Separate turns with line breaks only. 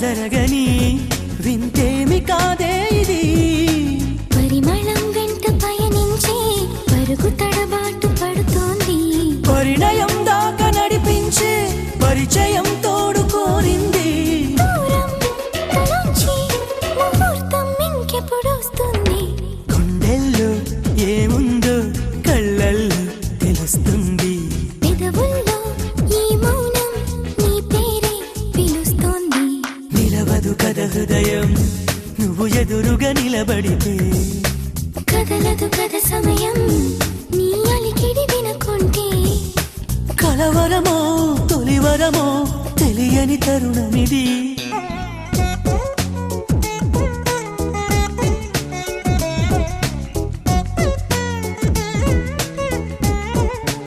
జరగని వింతేమి కాదే ఇది
పరిమళం వెంట పయనించే పరుగు తడబాటు పడుతోంది
పరిణయం దాకా నడిపించే పరిచయం తోడు కోరింది
దూరం తలంచి ముహూర్తం ఇంకెప్పుడు వస్తుంది
గుండెల్లో ఏముందో కళ్ళల్లో తెలుస్తుంది
పెదవుల్లో ఈ మౌనం నీ పేరే పిలుస్తోంది
నిలవదు కథ హృదయం నువ్వు ఎదురుగా నిలబడితే
కదలదు కథ సమయం నీ అలికిడి వినకుంటే
కలవరమో తొలివరమో తెలియని తరుణమిది